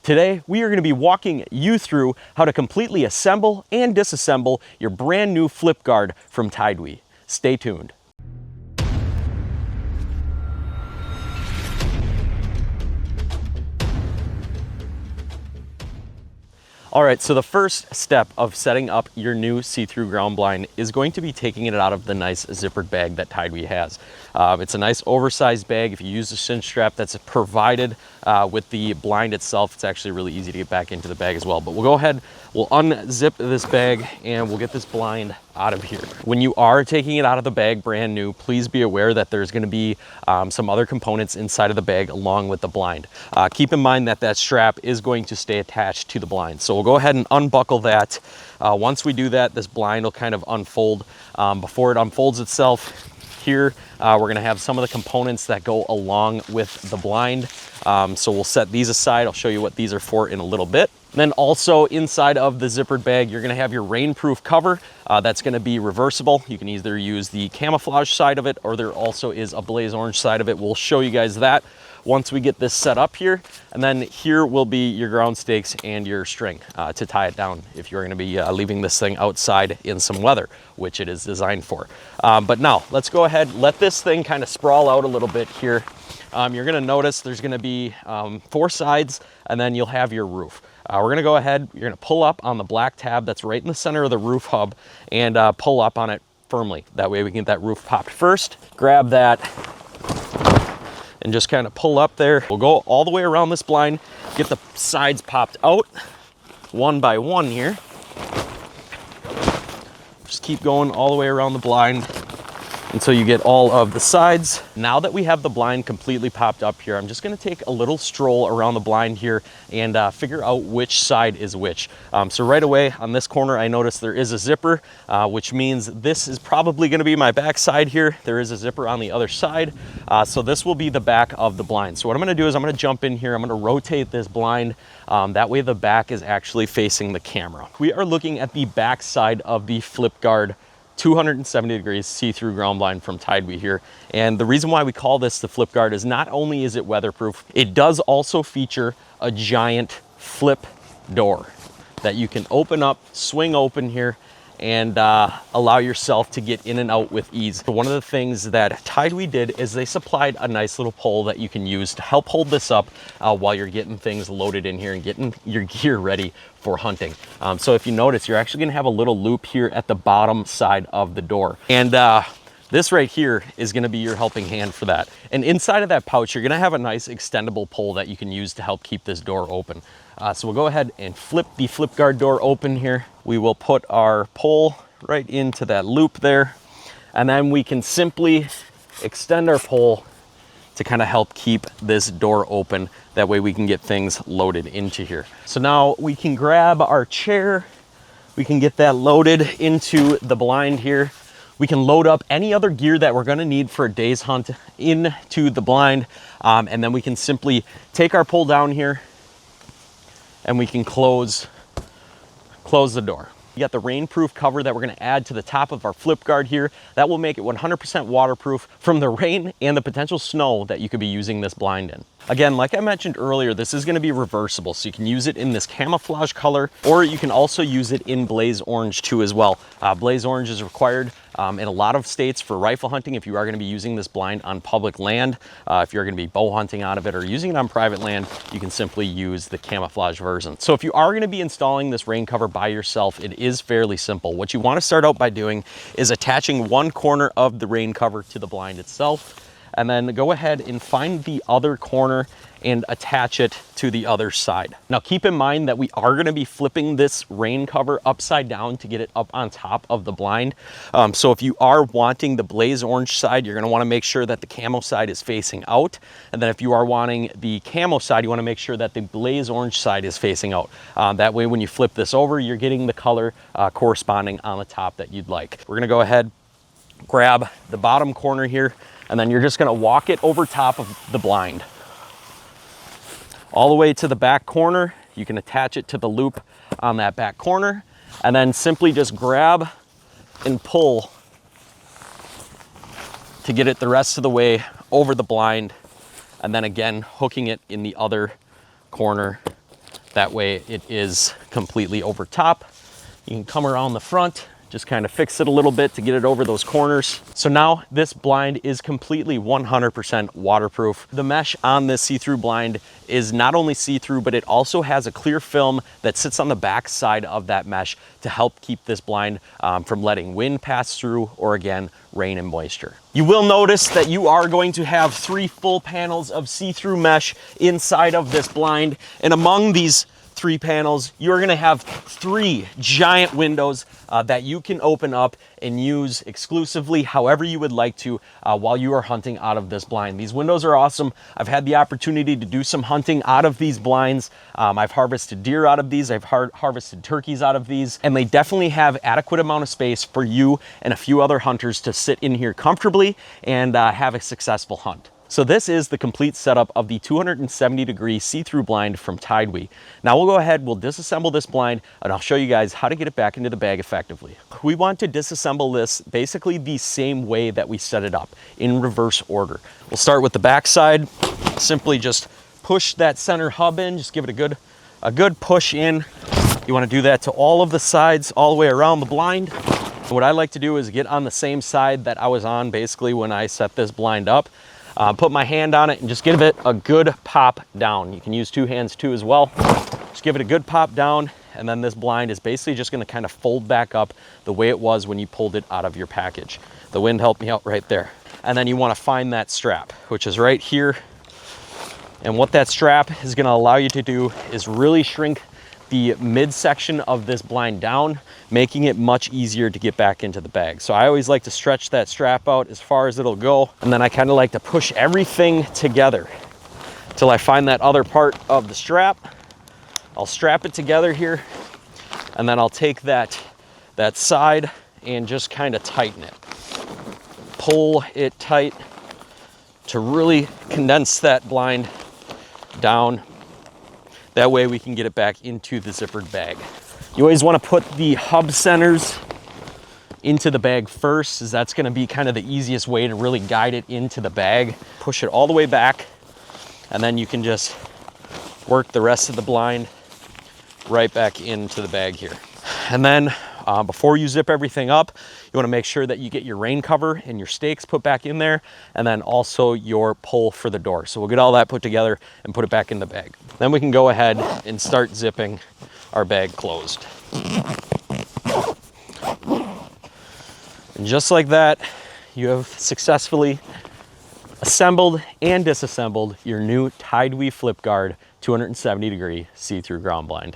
Today, we are going to be walking you through how to completely assemble and disassemble your brand new FlipGuard from TideWe. Stay tuned. All right, so the first step of setting up your new see-through ground blind is going to be taking it out of the nice zippered bag that TideWe has. It's a nice oversized bag. If you use the cinch strap that's provided with the blind itself, it's actually really easy to get back into the bag as well. But we'll go ahead, we'll unzip this bag and we'll get this blind out of here. When you are taking it out of the bag brand new, please be aware that there's going to be some other components inside of the bag along with the blind. Keep in mind that that strap is going to stay attached to the blind. So we'll go ahead and unbuckle that. Once we do that, this blind will kind of unfold. Before it unfolds itself, here we're going to have some of the components that go along with the blind. So we'll set these aside. I'll show you what these are for in a little bit. Then also inside of the zippered bag, you're going to have your rainproof cover. That's going to be reversible. You can either use the camouflage side of it, or there also is a blaze orange side of it. We'll show you guys that once we get this set up here. And then here will be your ground stakes and your string to tie it down if you're going to be leaving this thing outside in some weather, which it is designed for. But now let's go ahead, let this thing kind of sprawl out a little bit here. You're going to notice there's going to be 4 sides, and then you'll have your roof. We're going to go ahead, you're going to pull up on the black tab that's right in the center of the roof hub and pull up on it firmly. That way we can get that roof popped first. Grab that and just kind of pull up there. We'll go all the way around this blind, get the sides popped out one by one here. Just keep going all the way around the blind until you get all of the sides. Now that we have the blind completely popped up here, I'm just gonna take a little stroll around the blind here and figure out which side is which. So right away on this corner, I noticed there is a zipper, which means this is probably gonna be my back side here. There is a zipper on the other side. So this will be the back of the blind. So what I'm gonna do is I'm gonna jump in here, I'm gonna rotate this blind. That way the back is actually facing the camera. We are looking at the back side of the FlipGuard 270 degrees see-through ground blind from TideWe here. And the reason why we call this the FlipGuard is not only is it weatherproof, it does also feature a giant flip door that you can open up, swing open here, and allow yourself to get in and out with ease. So one of the things that TideWe did is they supplied a nice little pole that you can use to help hold this up while you're getting things loaded in here and getting your gear ready for hunting. So if you notice, you're actually gonna have a little loop here at the bottom side of the door. And this right here is gonna be your helping hand for that. And inside of that pouch, you're gonna have a nice extendable pole that you can use to help keep this door open. So we'll go ahead and flip the FlipGuard door open here. We will put our pole right into that loop there. And then we can simply extend our pole to kind of help keep this door open. That way we can get things loaded into here. So now we can grab our chair. We can get that loaded into the blind here. We can load up any other gear that we're gonna need for a day's hunt into the blind. And then we can simply take our pole down here and we can close the door. You got the rainproof cover that we're gonna add to the top of our FlipGuard here. That will make it 100% waterproof from the rain and the potential snow that you could be using this blind in. Again, like I mentioned earlier, this is gonna be reversible, so you can use it in this camouflage color, or you can also use it in blaze orange too as well. Blaze orange is required in a lot of states for rifle hunting if you are gonna be using this blind on public land. If you're gonna be bow hunting out of it or using it on private land, you can simply use the camouflage version. So if you are gonna be installing this rain cover by yourself, it is fairly simple. What you wanna start out by doing is attaching one corner of the rain cover to the blind itself, and then go ahead and find the other corner and attach it to the other side. Now keep in mind that we are gonna be flipping this rain cover upside down to get it up on top of the blind. So if you are wanting the blaze orange side, you're gonna wanna make sure that the camo side is facing out. And then if you are wanting the camo side, you wanna make sure that the blaze orange side is facing out. That way when you flip this over, you're getting the color corresponding on the top that you'd like. We're gonna go ahead, grab the bottom corner here, and then you're just gonna walk it over top of the blind. All the way to the back corner. You can attach it to the loop on that back corner, and then simply just grab and pull to get it the rest of the way over the blind, and then again hooking it in the other corner That way it is completely over top. You can come around the front, just kind of fix it a little bit to get it over those corners. So now this blind is completely 100% waterproof. The mesh on this see-through blind is not only see-through, but it also has a clear film that sits on the back side of that mesh to help keep this blind from letting wind pass through, or again, rain and moisture. You will notice that you are going to have 3 full panels of see-through mesh inside of this blind. And among these 3 panels, you're gonna have 3 giant windows that you can open up and use exclusively however you would like to while you are hunting out of this blind. These windows are awesome. I've had the opportunity to do some hunting out of these blinds. I've harvested deer out of these. I've harvested turkeys out of these, and they definitely have adequate amount of space for you and a few other hunters to sit in here comfortably and have a successful hunt. So this is the complete setup of the 270-degree see-through blind from TideWe. Now we'll go ahead, we'll disassemble this blind, and I'll show you guys how to get it back into the bag effectively. We want to disassemble this basically the same way that we set it up, in reverse order. We'll start with the back side. Simply just push that center hub in, just give it a good push in. You want to do that to all of the sides, all the way around the blind. And what I like to do is get on the same side that I was on basically when I set this blind up. Put my hand on it and just give it a good pop down. You can use 2 hands too as well. Just give it a good pop down, and then this blind is basically just gonna kind of fold back up the way it was when you pulled it out of your package. The wind helped me out right there. And then you wanna find that strap, which is right here. And what that strap is gonna allow you to do is really shrink the midsection of this blind down, making it much easier to get back into the bag. So I always like to stretch that strap out as far as it'll go, and then I kind of like to push everything together till I find that other part of the strap. I'll strap it together here, and then I'll take that side and just kind of tighten it. Pull it tight to really condense that blind down. That way we can get it back into the zippered bag. You always want to put the hub centers into the bag first, as that's going to be kind of the easiest way to really guide it into the bag. Push it all the way back, and then you can just work the rest of the blind right back into the bag here. And then before you zip everything up, you want to make sure that you get your rain cover and your stakes put back in there, and then also your pole for the door. So we'll get all that put together and put it back in the bag. Then we can go ahead and start zipping our bag closed. And just like that, you have successfully assembled and disassembled your new TideWe FlipGuard 270-degree see-through ground blind.